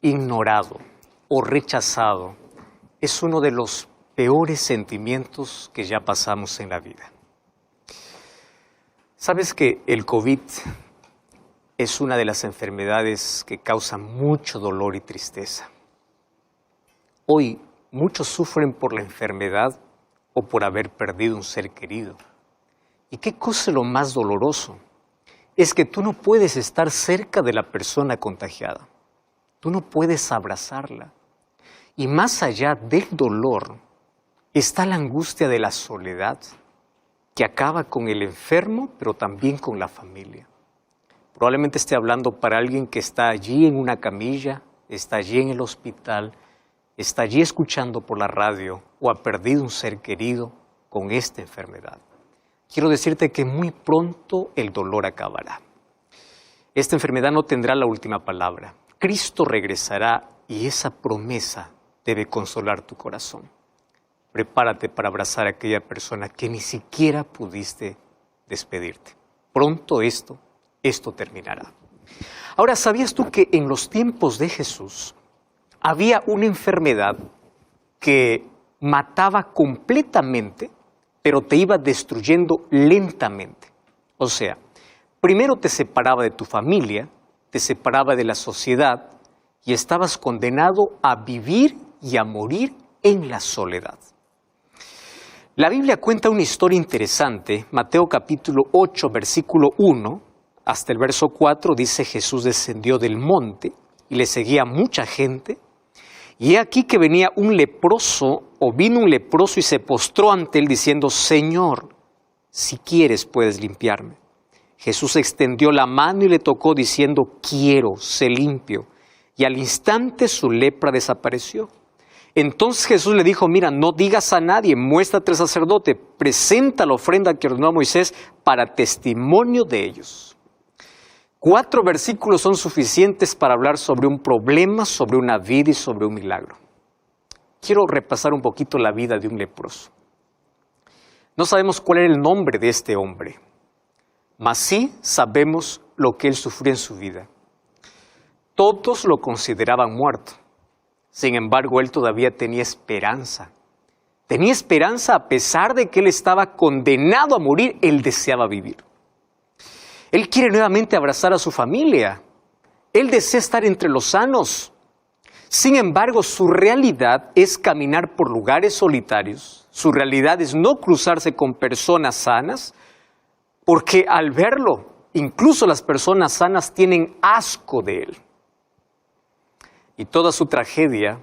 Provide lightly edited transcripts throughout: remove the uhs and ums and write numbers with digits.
ignorado o rechazado es uno de los peores sentimientos que ya pasamos en la vida. ¿Sabes que el COVID es una de las enfermedades que causa mucho dolor y tristeza? Hoy muchos sufren por la enfermedad o por haber perdido un ser querido. ¿Y qué cosa es lo más doloroso? Es que tú no puedes estar cerca de la persona contagiada. Tú no puedes abrazarla. Y más allá del dolor está la angustia de la soledad, que acaba con el enfermo, pero también con la familia. Probablemente esté hablando para alguien que está allí en una camilla, está allí en el hospital, está allí escuchando por la radio o ha perdido un ser querido con esta enfermedad. Quiero decirte que muy pronto el dolor acabará. Esta enfermedad no tendrá la última palabra. Cristo regresará y esa promesa debe consolar tu corazón. Prepárate para abrazar a aquella persona que ni siquiera pudiste despedirte. Pronto esto terminará. Ahora, ¿sabías tú que en los tiempos de Jesús había una enfermedad que mataba completamente, pero te iba destruyendo lentamente? O sea, primero te separaba de tu familia, te separaba de la sociedad y estabas condenado a vivir y a morir en la soledad. La Biblia cuenta una historia interesante. Mateo capítulo 8, versículo 1, hasta el verso 4, dice: Jesús descendió del monte y le seguía mucha gente. Y he aquí que venía un leproso, o vino un leproso y se postró ante él diciendo: Señor, si quieres puedes limpiarme. Jesús extendió la mano y le tocó diciendo: quiero, sé limpio. Y al instante su lepra desapareció. Entonces Jesús le dijo: mira, no digas a nadie, muéstrate al sacerdote, presenta la ofrenda que ordenó a Moisés para testimonio de ellos. 4 versículos son suficientes para hablar sobre un problema, sobre una vida y sobre un milagro. Quiero repasar un poquito la vida de un leproso. No sabemos cuál era el nombre de este hombre, mas sí sabemos lo que él sufrió en su vida. Todos lo consideraban muerto. Sin embargo, él todavía tenía esperanza. Tenía esperanza a pesar de que él estaba condenado a morir, él deseaba vivir. Él quiere nuevamente abrazar a su familia. Él desea estar entre los sanos. Sin embargo, su realidad es caminar por lugares solitarios. Su realidad es no cruzarse con personas sanas, porque al verlo, incluso las personas sanas tienen asco de él. Y toda su tragedia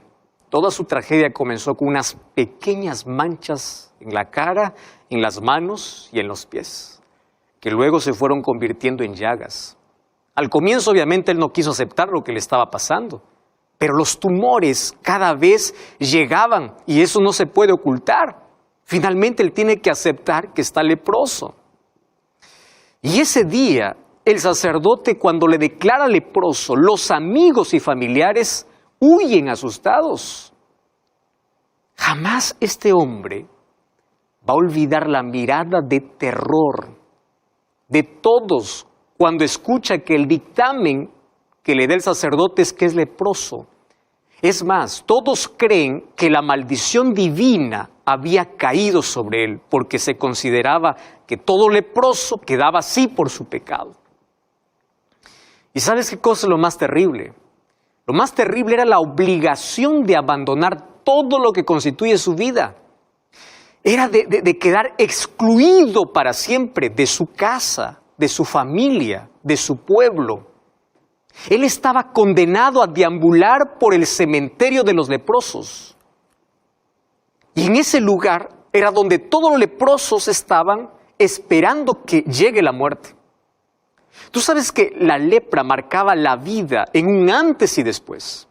comenzó con unas pequeñas manchas en la cara, en las manos y en los pies, que luego se fueron convirtiendo en llagas. Al comienzo, obviamente, él no quiso aceptar lo que le estaba pasando, pero los tumores cada vez llegaban y eso no se puede ocultar. Finalmente, él tiene que aceptar que está leproso. Y ese día, el sacerdote, cuando le declara leproso, los amigos y familiares huyen asustados. Jamás este hombre va a olvidar la mirada de terror de todos cuando escucha que el dictamen que le da el sacerdote es que es leproso. Es más, todos creen que la maldición divina había caído sobre él porque se consideraba que todo leproso quedaba así por su pecado. ¿Y sabes qué cosa es lo más terrible? Lo más terrible era la obligación de abandonar todo lo que constituye su vida. Era de quedar excluido para siempre de su casa, de su familia, de su pueblo. Él estaba condenado a deambular por el cementerio de los leprosos. Y en ese lugar era donde todos los leprosos estaban esperando que llegue la muerte. Tú sabes que la lepra marcaba la vida en un antes y después.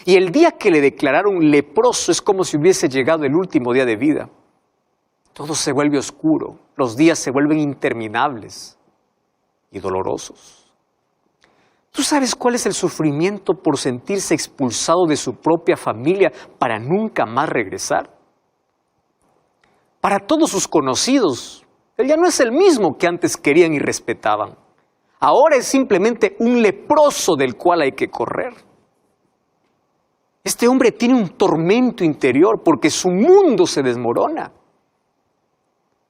Y el día que le declararon leproso es como si hubiese llegado el último día de vida. Todo se vuelve oscuro, los días se vuelven interminables y dolorosos. ¿Tú sabes cuál es el sufrimiento por sentirse expulsado de su propia familia para nunca más regresar? Para todos sus conocidos, él ya no es el mismo que antes querían y respetaban. Ahora es simplemente un leproso del cual hay que correr. Este hombre tiene un tormento interior porque su mundo se desmorona.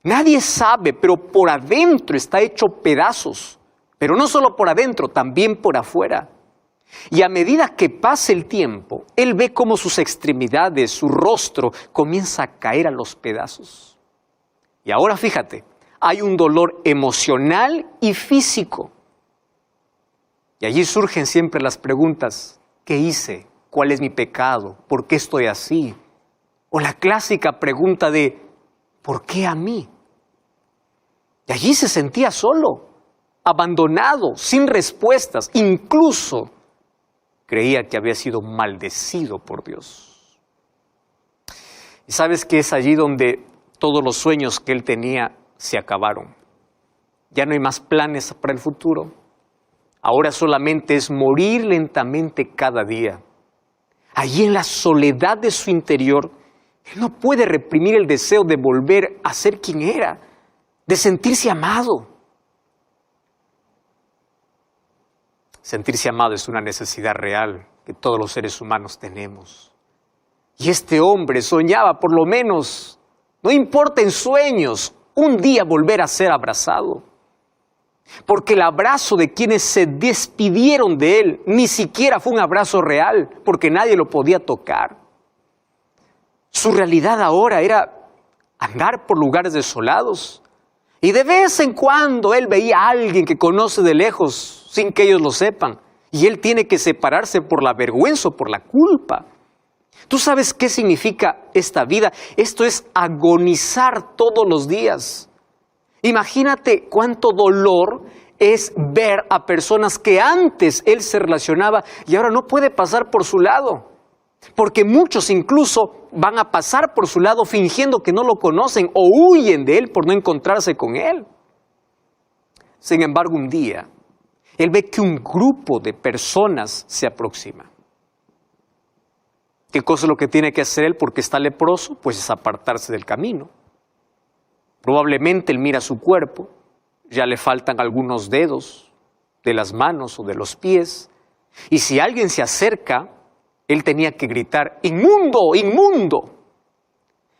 Nadie sabe, pero por adentro está hecho pedazos. Pero no solo por adentro, también por afuera. Y a medida que pasa el tiempo, él ve cómo sus extremidades, su rostro, comienza a caer a los pedazos. Y ahora fíjate, hay un dolor emocional y físico. Y allí surgen siempre las preguntas: ¿qué hice? ¿Cuál es mi pecado? ¿Por qué estoy así? O la clásica pregunta de ¿por qué a mí? Y allí se sentía solo, abandonado, sin respuestas, incluso creía que había sido maldecido por Dios. Y sabes que es allí donde todos los sueños que él tenía se acabaron. Ya no hay más planes para el futuro. Ahora solamente es morir lentamente cada día. Allí en la soledad de su interior, él no puede reprimir el deseo de volver a ser quien era, de sentirse amado. Sentirse amado es una necesidad real que todos los seres humanos tenemos. Y este hombre soñaba, por lo menos, no importa en sueños, un día volver a ser abrazado. Porque el abrazo de quienes se despidieron de él ni siquiera fue un abrazo real, porque nadie lo podía tocar. Su realidad ahora era andar por lugares desolados. Y de vez en cuando él veía a alguien que conoce de lejos, sin que ellos lo sepan. Y él tiene que separarse por la vergüenza o por la culpa. ¿Tú sabes qué significa esta vida? Esto es agonizar todos los días. Imagínate cuánto dolor es ver a personas que antes él se relacionaba y ahora no puede pasar por su lado. Porque muchos incluso van a pasar por su lado fingiendo que no lo conocen o huyen de él por no encontrarse con él. Sin embargo, un día, él ve que un grupo de personas se aproxima. ¿Qué cosa es lo que tiene que hacer él porque está leproso? Pues es apartarse del camino. Probablemente él mira su cuerpo, ya le faltan algunos dedos de las manos o de los pies. Y si alguien se acerca, él tenía que gritar: ¡inmundo, inmundo!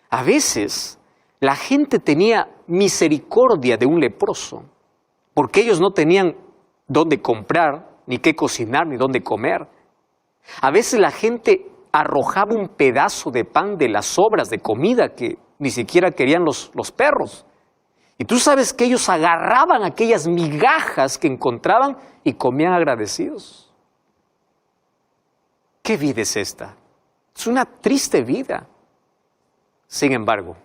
A veces la gente tenía misericordia de un leproso, porque ellos no tenían dónde comprar, ni qué cocinar, ni dónde comer. A veces la gente arrojaba un pedazo de pan de las sobras de comida que ni siquiera querían los perros. Y tú sabes que ellos agarraban aquellas migajas que encontraban y comían agradecidos. ¿Qué vida es esta? Es una triste vida. Sin embargo,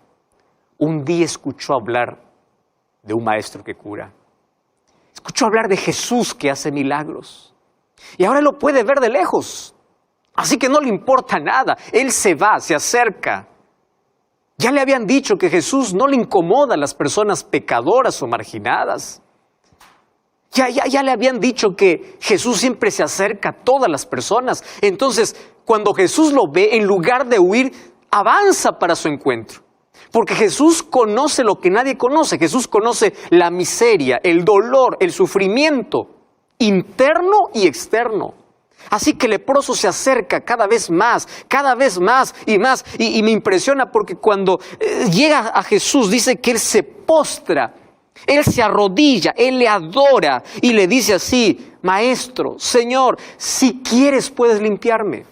un día escuchó hablar de un maestro que cura. Escuchó hablar de Jesús que hace milagros. Y ahora lo puede ver de lejos. Así que no le importa nada. Él se va, se acerca. Ya le habían dicho que Jesús no le incomoda a las personas pecadoras o marginadas. Ya le habían dicho que Jesús siempre se acerca a todas las personas. Entonces, cuando Jesús lo ve, en lugar de huir, avanza para su encuentro. Porque Jesús conoce lo que nadie conoce. Jesús conoce la miseria, el dolor, el sufrimiento, interno y externo. Así que el leproso se acerca cada vez más y más. Y me impresiona porque cuando llega a Jesús dice que él se postra, él se arrodilla, él le adora y le dice así: Maestro, Señor, si quieres puedes limpiarme.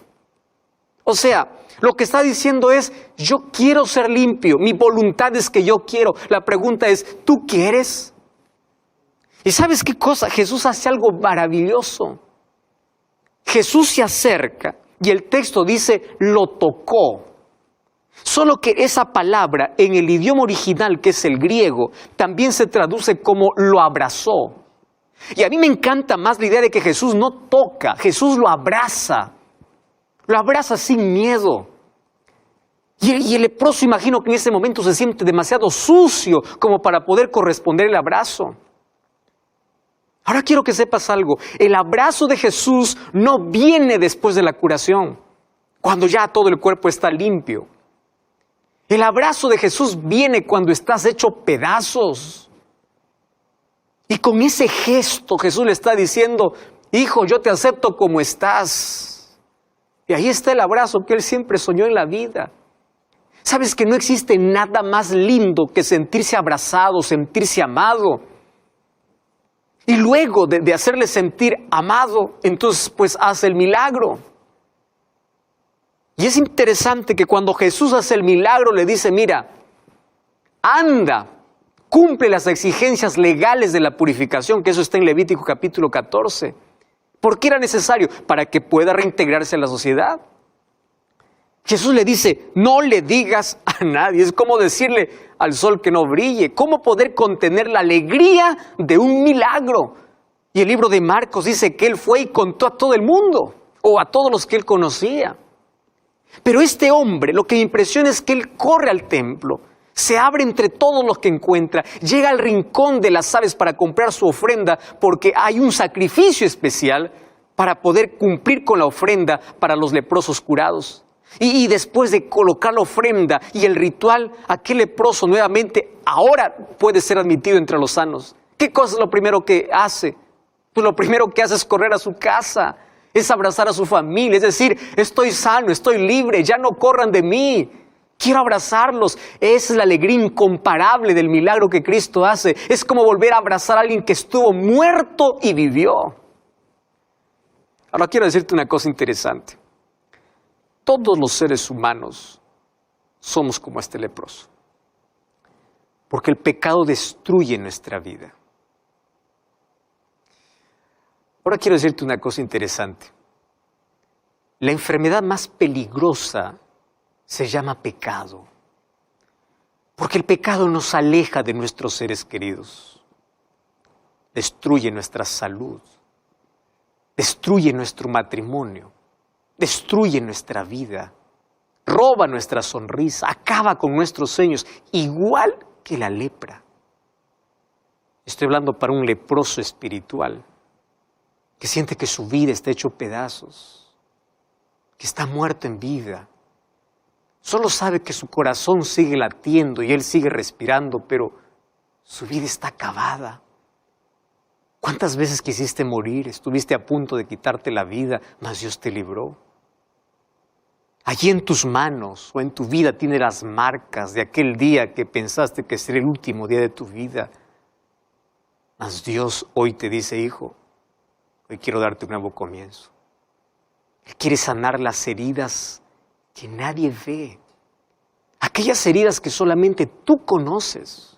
O sea, lo que está diciendo es: yo quiero ser limpio, mi voluntad es que yo quiero. La pregunta es: ¿tú quieres? ¿Y sabes qué cosa? Jesús hace algo maravilloso. Jesús se acerca y el texto dice: lo tocó. Solo que esa palabra en el idioma original, que es el griego, también se traduce como lo abrazó. Y a mí me encanta más la idea de que Jesús no toca, Jesús lo abraza. Lo abraza sin miedo. Y el leproso, imagino que en ese momento se siente demasiado sucio como para poder corresponder el abrazo. Ahora quiero que sepas algo: el abrazo de Jesús no viene después de la curación, cuando ya todo el cuerpo está limpio. El abrazo de Jesús viene cuando estás hecho pedazos. Y con ese gesto Jesús le está diciendo: hijo, yo te acepto como estás. Y ahí está el abrazo que él siempre soñó en la vida. ¿Sabes que no existe nada más lindo que sentirse abrazado, sentirse amado? Y luego de hacerle sentir amado, entonces pues hace el milagro. Y es interesante que cuando Jesús hace el milagro le dice, mira, anda, cumple las exigencias legales de la purificación, que eso está en Levítico capítulo 14. ¿Por qué era necesario? Para que pueda reintegrarse a la sociedad. Jesús le dice, no le digas a nadie. Es como decirle al sol que no brille. ¿Cómo poder contener la alegría de un milagro? Y el libro de Marcos dice que él fue y contó a todo el mundo, o a todos los que él conocía. Pero este hombre, lo que me impresiona es que él corre al templo, se abre entre todos los que encuentra, llega al rincón de las aves para comprar su ofrenda, porque hay un sacrificio especial para poder cumplir con la ofrenda para los leprosos curados. Y después de colocar la ofrenda y el ritual, aquel leproso nuevamente ahora puede ser admitido entre los sanos. ¿Qué cosa es lo primero que hace? Pues lo primero que hace es correr a su casa, es abrazar a su familia, es decir, estoy sano, estoy libre, ya no corran de mí. Quiero abrazarlos. Esa es la alegría incomparable del milagro que Cristo hace. Es como volver a abrazar a alguien que estuvo muerto y vivió. Ahora quiero decirte una cosa interesante. Todos los seres humanos somos como este leproso. Porque el pecado destruye nuestra vida. Ahora quiero decirte una cosa interesante. La enfermedad más peligrosa se llama pecado. Porque el pecado nos aleja de nuestros seres queridos. Destruye nuestra salud. Destruye nuestro matrimonio. Destruye nuestra vida, roba nuestra sonrisa, acaba con nuestros sueños, igual que la lepra. Estoy hablando para un leproso espiritual, que siente que su vida está hecho pedazos, que está muerto en vida. Solo sabe que su corazón sigue latiendo y él sigue respirando, pero su vida está acabada. ¿Cuántas veces quisiste morir? Estuviste a punto de quitarte la vida, mas Dios te libró. Allí en tus manos o en tu vida tiene las marcas de aquel día que pensaste que sería el último día de tu vida. Mas Dios hoy te dice, hijo, hoy quiero darte un nuevo comienzo. Él quiere sanar las heridas que nadie ve. Aquellas heridas que solamente tú conoces.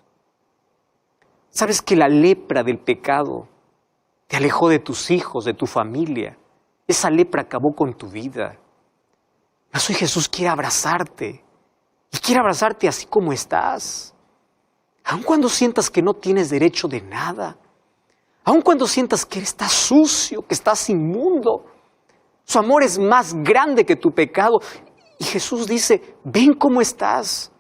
¿Sabes que la lepra del pecado te alejó de tus hijos, de tu familia? Esa lepra acabó con tu vida. Mas hoy Jesús quiere abrazarte. Y quiere abrazarte así como estás. Aun cuando sientas que no tienes derecho de nada. Aun cuando sientas que estás sucio, que estás inmundo. Su amor es más grande que tu pecado. Y Jesús dice, ven cómo estás.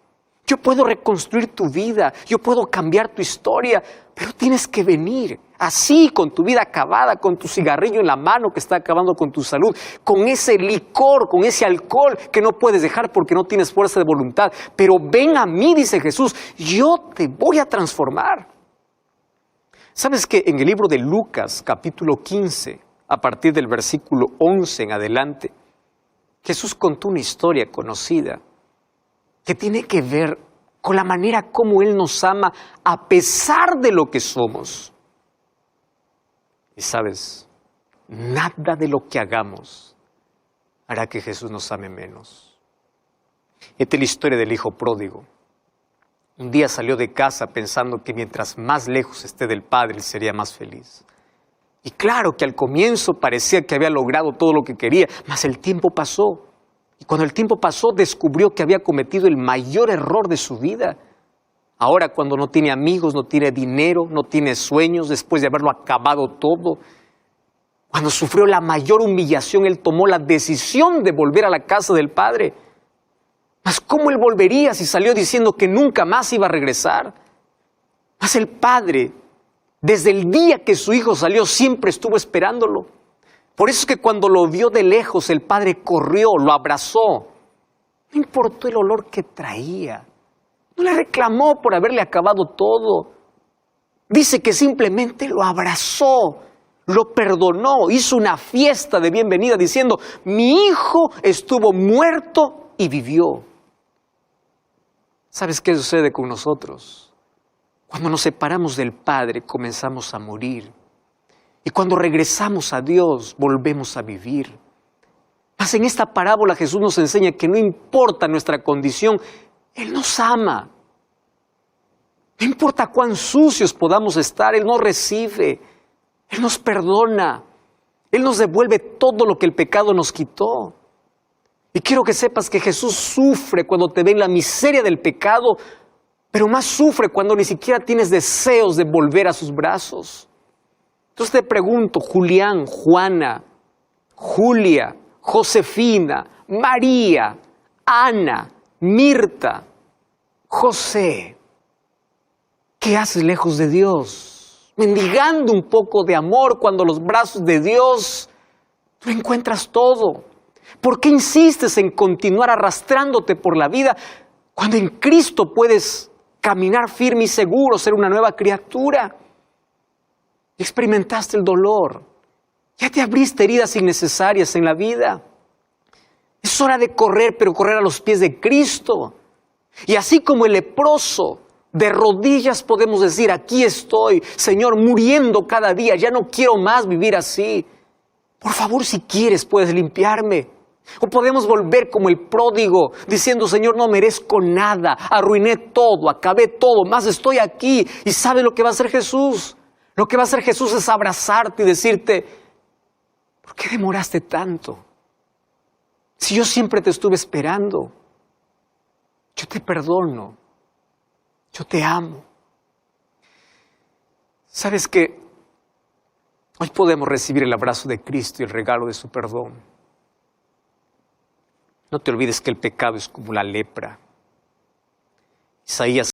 Yo puedo reconstruir tu vida, yo puedo cambiar tu historia, pero tienes que venir así, con tu vida acabada, con tu cigarrillo en la mano que está acabando con tu salud, con ese licor, con ese alcohol que no puedes dejar porque no tienes fuerza de voluntad. Pero ven a mí, dice Jesús, yo te voy a transformar. ¿Sabes que en el libro de Lucas, capítulo 15, a partir del versículo 11 en adelante, Jesús contó una historia conocida que tiene que ver con la manera como Él nos ama a pesar de lo que somos. Y sabes, nada de lo que hagamos hará que Jesús nos ame menos. Esta es la historia del hijo pródigo. Un día salió de casa pensando que mientras más lejos esté del Padre, él sería más feliz. Y claro que al comienzo parecía que había logrado todo lo que quería, mas el tiempo pasó. Y cuando el tiempo pasó, descubrió que había cometido el mayor error de su vida. Ahora, cuando no tiene amigos, no tiene dinero, no tiene sueños, después de haberlo acabado todo, cuando sufrió la mayor humillación, él tomó la decisión de volver a la casa del Padre. Mas ¿cómo él volvería si salió diciendo que nunca más iba a regresar? Mas el Padre, desde el día que su hijo salió, siempre estuvo esperándolo. Por eso es que cuando lo vio de lejos, el Padre corrió, lo abrazó. No importó el olor que traía. No le reclamó por haberle acabado todo. Dice que simplemente lo abrazó. lo perdonó, hizo una fiesta de bienvenida diciendo, mi hijo estuvo muerto y vivió. ¿Sabes qué sucede con nosotros? Cuando nos separamos del Padre comenzamos a morir. Y cuando regresamos a Dios volvemos a vivir. Mas en esta parábola Jesús nos enseña que no importa nuestra condición, Él nos ama. No importa cuán sucios podamos estar, Él nos recibe. Él nos perdona. Él nos devuelve todo lo que el pecado nos quitó. Y quiero que sepas que Jesús sufre cuando te ve en la miseria del pecado, pero más sufre cuando ni siquiera tienes deseos de volver a sus brazos. Entonces te pregunto, Julián, Juana, Julia, Josefina, María, Ana, Mirta, José, ¿qué haces lejos de Dios? Mendigando un poco de amor cuando los brazos de Dios tú encuentras todo. ¿Por qué insistes en continuar arrastrándote por la vida cuando en Cristo puedes caminar firme y seguro, ser una nueva criatura? Experimentaste el dolor, ya te abriste heridas innecesarias en la vida. Es hora de correr, pero correr a los pies de Cristo. Y así como el leproso, de rodillas podemos decir, aquí estoy, Señor, muriendo cada día, ya no quiero más vivir así. Por favor, si quieres, puedes limpiarme. O podemos volver como el pródigo, diciendo, Señor, no merezco nada, arruiné todo, acabé todo, más estoy aquí. ¿Y sabe lo que va a hacer Jesús? Lo que va a hacer Jesús es abrazarte y decirte, ¿por qué demoraste tanto? Si yo siempre te estuve esperando, yo te perdono, yo te amo. ¿Sabes qué? Hoy podemos recibir el abrazo de Cristo y el regalo de su perdón. No te olvides que el pecado es como la lepra. Isaías